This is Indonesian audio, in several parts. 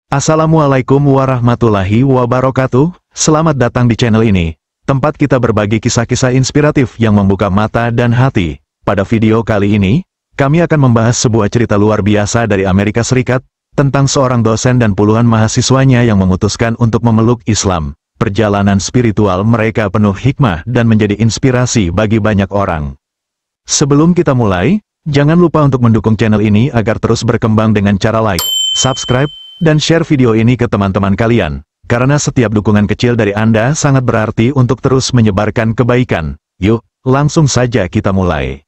Assalamualaikum warahmatullahi wabarakatuh. Selamat datang di channel ini, tempat kita berbagi kisah-kisah inspiratif yang membuka mata dan hati. Pada video kali ini, kami akan membahas sebuah cerita luar biasa dari Amerika Serikat, tentang seorang dosen dan puluhan mahasiswanya yang memutuskan untuk memeluk Islam. Perjalanan spiritual mereka penuh hikmah dan menjadi inspirasi bagi banyak orang. Sebelum kita mulai, jangan lupa untuk mendukung channel ini agar terus berkembang dengan cara like, subscribe, dan share video ini ke teman-teman kalian, karena setiap dukungan kecil dari Anda sangat berarti untuk terus menyebarkan kebaikan. Yuk, langsung saja kita mulai.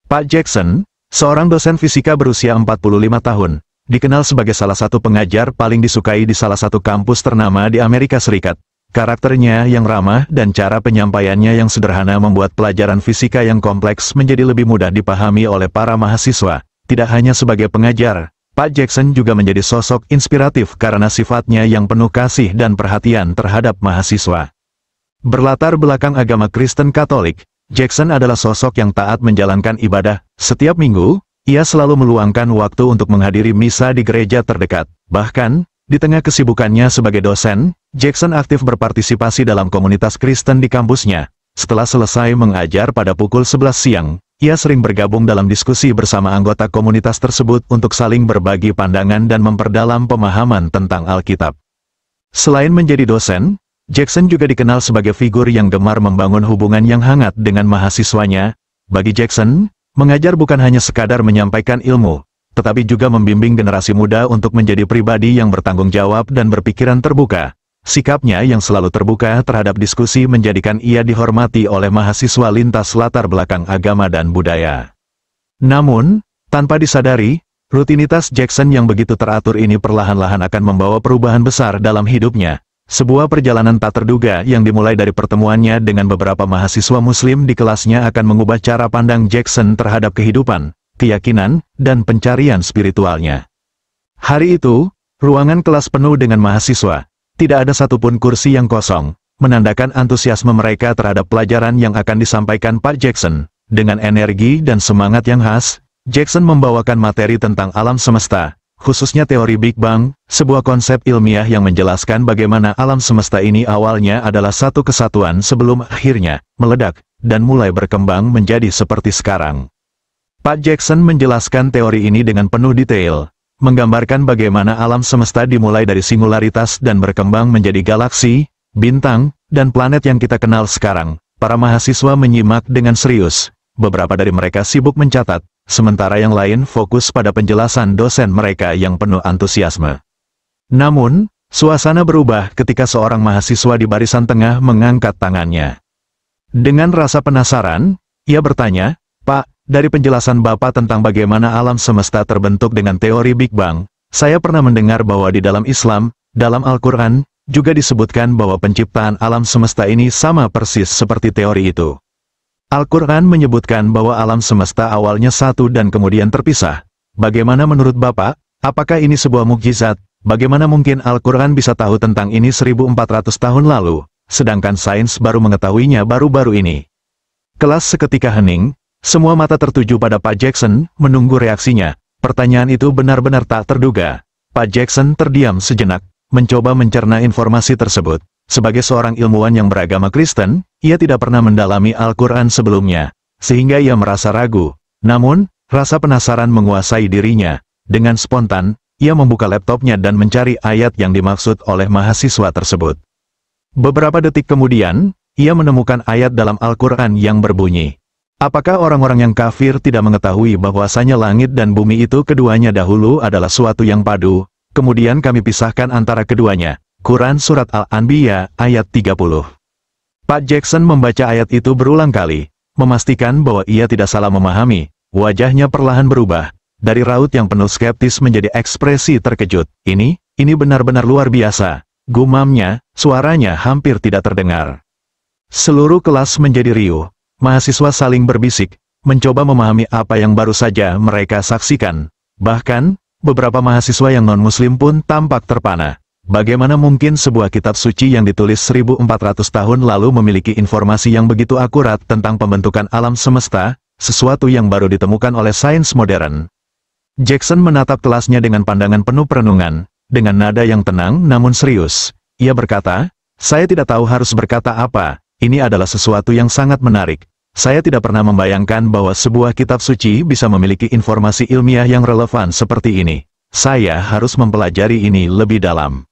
Pak Jackson, seorang dosen fisika berusia 45 tahun, dikenal sebagai salah satu pengajar paling disukai di salah satu kampus ternama di Amerika Serikat. Karakternya yang ramah dan cara penyampaiannya yang sederhana membuat pelajaran fisika yang kompleks menjadi lebih mudah dipahami oleh para mahasiswa. Tidak hanya sebagai pengajar, Pak Jackson juga menjadi sosok inspiratif karena sifatnya yang penuh kasih dan perhatian terhadap mahasiswa. Berlatar belakang agama Kristen Katolik, Jackson adalah sosok yang taat menjalankan ibadah. Setiap minggu, ia selalu meluangkan waktu untuk menghadiri misa di gereja terdekat. Bahkan, di tengah kesibukannya sebagai dosen, Jackson aktif berpartisipasi dalam komunitas Kristen di kampusnya. Setelah selesai mengajar pada pukul 11 siang, ia sering bergabung dalam diskusi bersama anggota komunitas tersebut untuk saling berbagi pandangan dan memperdalam pemahaman tentang Alkitab. Selain menjadi dosen, Jackson juga dikenal sebagai figur yang gemar membangun hubungan yang hangat dengan mahasiswanya. Bagi Jackson, mengajar bukan hanya sekadar menyampaikan ilmu, tetapi juga membimbing generasi muda untuk menjadi pribadi yang bertanggung jawab dan berpikiran terbuka. Sikapnya yang selalu terbuka terhadap diskusi menjadikan ia dihormati oleh mahasiswa lintas latar belakang agama dan budaya. Namun, tanpa disadari, rutinitas Jackson yang begitu teratur ini perlahan-lahan akan membawa perubahan besar dalam hidupnya. Sebuah perjalanan tak terduga yang dimulai dari pertemuannya dengan beberapa mahasiswa muslim di kelasnya akan mengubah cara pandang Jackson terhadap kehidupan, keyakinan, dan pencarian spiritualnya. Hari itu, ruangan kelas penuh dengan mahasiswa. Tidak ada satupun kursi yang kosong, menandakan antusiasme mereka terhadap pelajaran yang akan disampaikan Pak Jackson. Dengan energi dan semangat yang khas, Jackson membawakan materi tentang alam semesta, khususnya teori Big Bang, sebuah konsep ilmiah yang menjelaskan bagaimana alam semesta ini awalnya adalah satu kesatuan sebelum akhirnya meledak, dan mulai berkembang menjadi seperti sekarang. Pak Jackson menjelaskan teori ini dengan penuh detail, menggambarkan bagaimana alam semesta dimulai dari singularitas dan berkembang menjadi galaksi, bintang, dan planet yang kita kenal sekarang. Para mahasiswa menyimak dengan serius, beberapa dari mereka sibuk mencatat, sementara yang lain fokus pada penjelasan dosen mereka yang penuh antusiasme. Namun, suasana berubah ketika seorang mahasiswa di barisan tengah mengangkat tangannya. Dengan rasa penasaran, ia bertanya, "Pak, dari penjelasan Bapak tentang bagaimana alam semesta terbentuk dengan teori Big Bang, saya pernah mendengar bahwa di dalam Islam, dalam Al-Quran, juga disebutkan bahwa penciptaan alam semesta ini sama persis seperti teori itu. Al-Quran menyebutkan bahwa alam semesta awalnya satu dan kemudian terpisah. Bagaimana menurut Bapak? Apakah ini sebuah mukjizat? Bagaimana mungkin Al-Quran bisa tahu tentang ini 1400 tahun lalu, sedangkan sains baru mengetahuinya baru-baru ini?" Kelas seketika hening. Semua mata tertuju pada Pak Jackson, menunggu reaksinya. Pertanyaan itu benar-benar tak terduga. Pak Jackson terdiam sejenak, mencoba mencerna informasi tersebut. Sebagai seorang ilmuwan yang beragama Kristen, ia tidak pernah mendalami Al-Quran sebelumnya, sehingga ia merasa ragu. Namun, rasa penasaran menguasai dirinya. Dengan spontan, ia membuka laptopnya dan mencari ayat yang dimaksud oleh mahasiswa tersebut. Beberapa detik kemudian, ia menemukan ayat dalam Al-Quran yang berbunyi, "Apakah orang-orang yang kafir tidak mengetahui bahwasanya langit dan bumi itu keduanya dahulu adalah suatu yang padu, kemudian kami pisahkan antara keduanya." Quran Surat Al-Anbiya, ayat 30. Pak Jackson membaca ayat itu berulang kali, memastikan bahwa ia tidak salah memahami. Wajahnya perlahan berubah, dari raut yang penuh skeptis menjadi ekspresi terkejut. Ini benar-benar luar biasa. Gumamnya, suaranya hampir tidak terdengar. Seluruh kelas menjadi riuh. Mahasiswa saling berbisik, mencoba memahami apa yang baru saja mereka saksikan. Bahkan, beberapa mahasiswa yang non-muslim pun tampak terpana. Bagaimana mungkin sebuah kitab suci yang ditulis 1400 tahun lalu memiliki informasi yang begitu akurat tentang pembentukan alam semesta? sesuatu yang baru ditemukan oleh sains modern. Jackson menatap kelasnya dengan pandangan penuh perenungan, dengan nada yang tenang namun serius. Ia berkata, "Saya tidak tahu harus berkata apa, ini adalah sesuatu yang sangat menarik. Saya tidak pernah membayangkan bahwa sebuah kitab suci bisa memiliki informasi ilmiah yang relevan seperti ini. Saya harus mempelajari ini lebih dalam."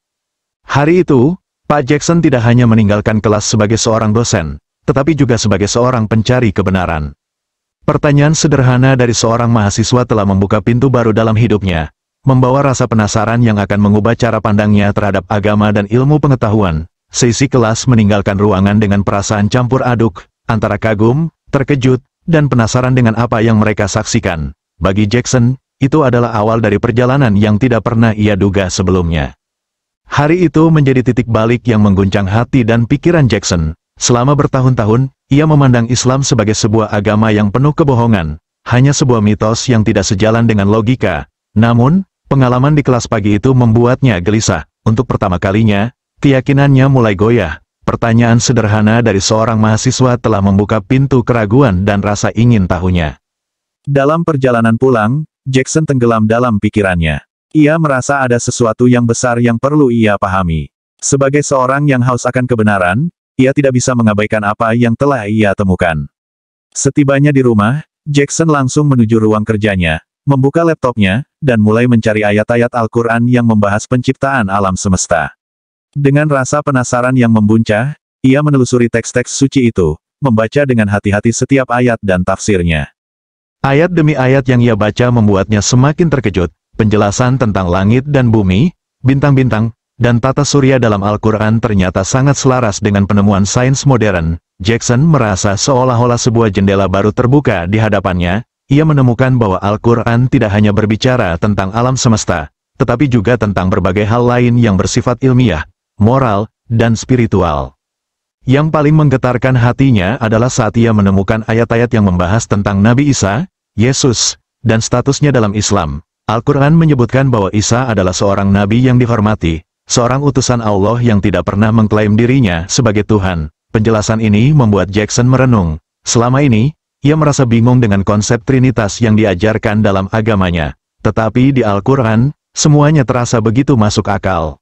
Hari itu, Pak Jackson tidak hanya meninggalkan kelas sebagai seorang dosen, tetapi juga sebagai seorang pencari kebenaran. Pertanyaan sederhana dari seorang mahasiswa telah membuka pintu baru dalam hidupnya, membawa rasa penasaran yang akan mengubah cara pandangnya terhadap agama dan ilmu pengetahuan. Seisi kelas meninggalkan ruangan dengan perasaan campur aduk, antara kagum, terkejut, dan penasaran dengan apa yang mereka saksikan. Bagi Jackson, itu adalah awal dari perjalanan yang tidak pernah ia duga sebelumnya. Hari itu menjadi titik balik yang mengguncang hati dan pikiran Jackson. Selama bertahun-tahun, ia memandang Islam sebagai sebuah agama yang penuh kebohongan, hanya sebuah mitos yang tidak sejalan dengan logika. Namun, pengalaman di kelas pagi itu membuatnya gelisah. Untuk pertama kalinya, keyakinannya mulai goyah. Pertanyaan sederhana dari seorang mahasiswa telah membuka pintu keraguan dan rasa ingin tahunya. Dalam perjalanan pulang, Jackson tenggelam dalam pikirannya. Ia merasa ada sesuatu yang besar yang perlu ia pahami. Sebagai seorang yang haus akan kebenaran, ia tidak bisa mengabaikan apa yang telah ia temukan. Setibanya di rumah, Jackson langsung menuju ruang kerjanya, membuka laptopnya, dan mulai mencari ayat-ayat Al-Quran yang membahas penciptaan alam semesta. Dengan rasa penasaran yang membuncah, ia menelusuri teks-teks suci itu, membaca dengan hati-hati setiap ayat dan tafsirnya. Ayat demi ayat yang ia baca membuatnya semakin terkejut. Penjelasan tentang langit dan bumi, bintang-bintang, dan tata surya dalam Al-Quran ternyata sangat selaras dengan penemuan sains modern. Jackson merasa seolah-olah sebuah jendela baru terbuka di hadapannya. Ia menemukan bahwa Al-Quran tidak hanya berbicara tentang alam semesta, tetapi juga tentang berbagai hal lain yang bersifat ilmiah, moral, dan spiritual. Yang paling menggetarkan hatinya adalah saat ia menemukan ayat-ayat yang membahas tentang Nabi Isa, Yesus, dan statusnya dalam Islam. Al-Quran menyebutkan bahwa Isa adalah seorang nabi yang dihormati, seorang utusan Allah yang tidak pernah mengklaim dirinya sebagai Tuhan. Penjelasan ini membuat Jackson merenung. Selama ini, ia merasa bingung dengan konsep Trinitas yang diajarkan dalam agamanya. Tetapi di Al-Quran, semuanya terasa begitu masuk akal.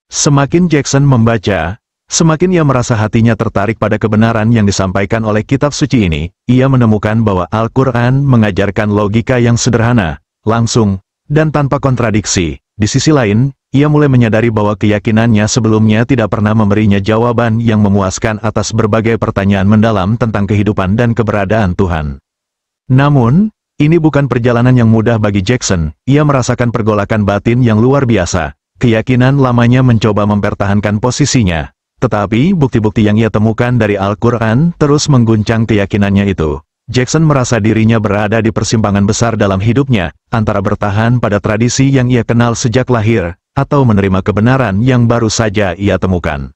Semakin Jackson membaca, semakin ia merasa hatinya tertarik pada kebenaran yang disampaikan oleh kitab suci ini. Ia menemukan bahwa Al-Quran mengajarkan logika yang sederhana, langsung, dan tanpa kontradiksi. Di sisi lain, ia mulai menyadari bahwa keyakinannya sebelumnya tidak pernah memberinya jawaban yang memuaskan atas berbagai pertanyaan mendalam tentang kehidupan dan keberadaan Tuhan. Namun, ini bukan perjalanan yang mudah bagi Jackson. Ia merasakan pergolakan batin yang luar biasa. Keyakinan lamanya mencoba mempertahankan posisinya. Tetapi, bukti-bukti yang ia temukan dari Al-Quran terus mengguncang keyakinannya itu. Jackson merasa dirinya berada di persimpangan besar dalam hidupnya, antara bertahan pada tradisi yang ia kenal sejak lahir, atau menerima kebenaran yang baru saja ia temukan.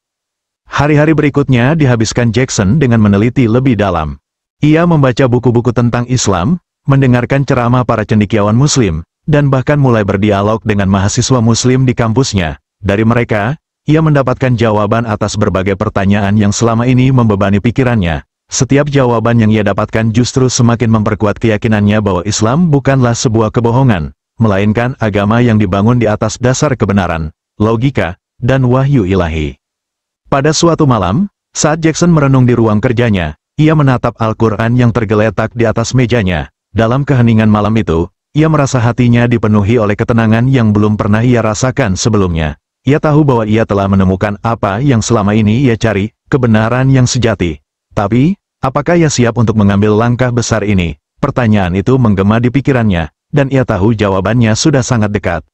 Hari-hari berikutnya dihabiskan Jackson dengan meneliti lebih dalam. Ia membaca buku-buku tentang Islam, mendengarkan ceramah para cendekiawan Muslim, dan bahkan mulai berdialog dengan mahasiswa Muslim di kampusnya. Dari mereka, ia mendapatkan jawaban atas berbagai pertanyaan yang selama ini membebani pikirannya. Setiap jawaban yang ia dapatkan justru semakin memperkuat keyakinannya bahwa Islam bukanlah sebuah kebohongan, melainkan agama yang dibangun di atas dasar kebenaran, logika, dan wahyu ilahi. Pada suatu malam, saat Jackson merenung di ruang kerjanya, ia menatap Al-Quran yang tergeletak di atas mejanya. Dalam keheningan malam itu, ia merasa hatinya dipenuhi oleh ketenangan yang belum pernah ia rasakan sebelumnya. Ia tahu bahwa ia telah menemukan apa yang selama ini ia cari, kebenaran yang sejati. Tapi, apakah ia siap untuk mengambil langkah besar ini? Pertanyaan itu menggema di pikirannya, dan ia tahu jawabannya sudah sangat dekat.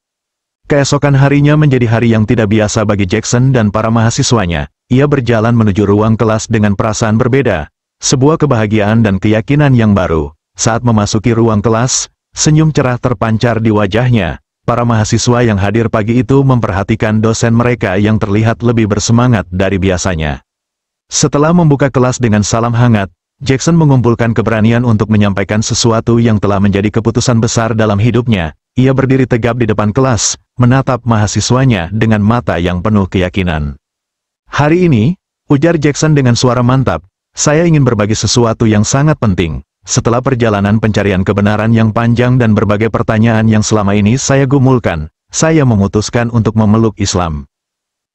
Keesokan harinya menjadi hari yang tidak biasa bagi Jackson dan para mahasiswanya. Ia berjalan menuju ruang kelas dengan perasaan berbeda, sebuah kebahagiaan dan keyakinan yang baru. Saat memasuki ruang kelas, senyum cerah terpancar di wajahnya. Para mahasiswa yang hadir pagi itu memperhatikan dosen mereka yang terlihat lebih bersemangat dari biasanya. Setelah membuka kelas dengan salam hangat, Jackson mengumpulkan keberanian untuk menyampaikan sesuatu yang telah menjadi keputusan besar dalam hidupnya. Ia berdiri tegap di depan kelas, menatap mahasiswanya dengan mata yang penuh keyakinan. Hari ini, ujar Jackson dengan suara mantap, saya ingin berbagi sesuatu yang sangat penting. setelah perjalanan pencarian kebenaran yang panjang dan berbagai pertanyaan yang selama ini saya gumulkan, saya memutuskan untuk memeluk Islam.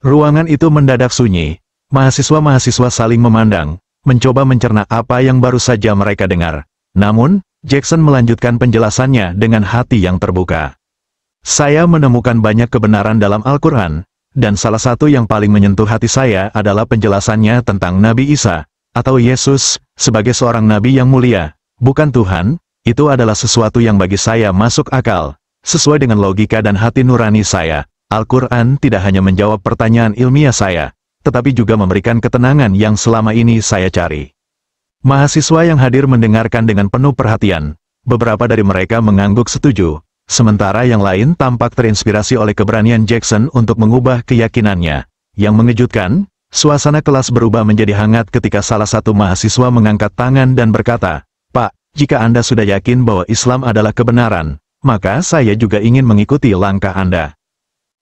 Ruangan itu mendadak sunyi. Mahasiswa-mahasiswa saling memandang, mencoba mencerna apa yang baru saja mereka dengar. Namun, Jackson melanjutkan penjelasannya dengan hati yang terbuka. Saya menemukan banyak kebenaran dalam Al-Quran, dan salah satu yang paling menyentuh hati saya adalah penjelasannya tentang Nabi Isa, atau Yesus, sebagai seorang nabi yang mulia, bukan Tuhan. Itu adalah sesuatu yang bagi saya masuk akal, sesuai dengan logika dan hati nurani saya. Al-Quran tidak hanya menjawab pertanyaan ilmiah saya, tetapi juga memberikan ketenangan yang selama ini saya cari. Mahasiswa yang hadir mendengarkan dengan penuh perhatian. Beberapa dari mereka mengangguk setuju, sementara yang lain tampak terinspirasi oleh keberanian Jackson untuk mengubah keyakinannya. Yang mengejutkan, suasana kelas berubah menjadi hangat ketika salah satu mahasiswa mengangkat tangan dan berkata, "Pak, jika Anda sudah yakin bahwa Islam adalah kebenaran, maka saya juga ingin mengikuti langkah Anda."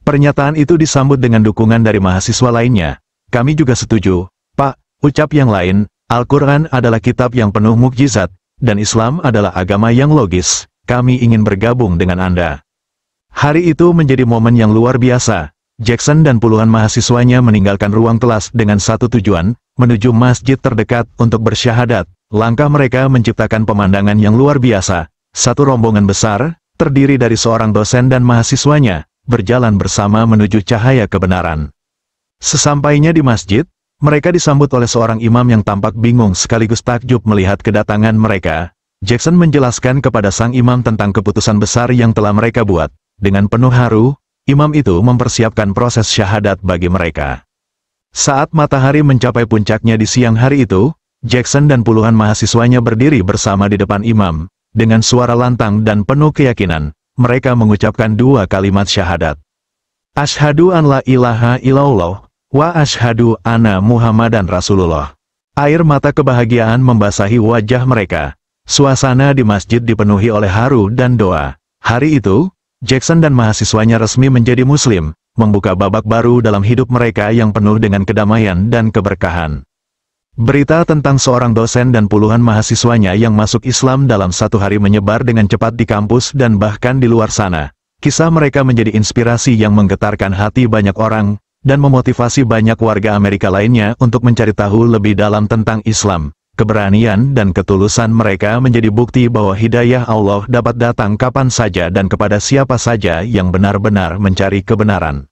Pernyataan itu disambut dengan dukungan dari mahasiswa lainnya. "Kami juga setuju, Pak," ucap yang lain. "Al-Quran adalah kitab yang penuh mukjizat, dan Islam adalah agama yang logis. Kami ingin bergabung dengan Anda." Hari itu menjadi momen yang luar biasa. Jackson dan puluhan mahasiswanya meninggalkan ruang kelas dengan satu tujuan, menuju masjid terdekat untuk bersyahadat. Langkah mereka menciptakan pemandangan yang luar biasa. Satu rombongan besar, terdiri dari seorang dosen dan mahasiswanya, berjalan bersama menuju cahaya kebenaran. Sesampainya di masjid, mereka disambut oleh seorang imam yang tampak bingung sekaligus takjub melihat kedatangan mereka. Jackson menjelaskan kepada sang imam tentang keputusan besar yang telah mereka buat. Dengan penuh haru, imam itu mempersiapkan proses syahadat bagi mereka. Saat matahari mencapai puncaknya di siang hari itu, Jackson dan puluhan mahasiswanya berdiri bersama di depan imam. Dengan suara lantang dan penuh keyakinan, mereka mengucapkan dua kalimat syahadat. "Asyhadu an la ilaha illallah, wa asyhadu anna Muhammadan Rasulullah." Air mata kebahagiaan membasahi wajah mereka. Suasana di masjid dipenuhi oleh haru dan doa. Hari itu, Jackson dan mahasiswanya resmi menjadi Muslim, membuka babak baru dalam hidup mereka yang penuh dengan kedamaian dan keberkahan. Berita tentang seorang dosen dan puluhan mahasiswanya yang masuk Islam dalam satu hari menyebar dengan cepat di kampus dan bahkan di luar sana. Kisah mereka menjadi inspirasi yang menggetarkan hati banyak orang, dan memotivasi banyak warga Amerika lainnya untuk mencari tahu lebih dalam tentang Islam. Keberanian dan ketulusan mereka menjadi bukti bahwa hidayah Allah dapat datang kapan saja dan kepada siapa saja yang benar-benar mencari kebenaran.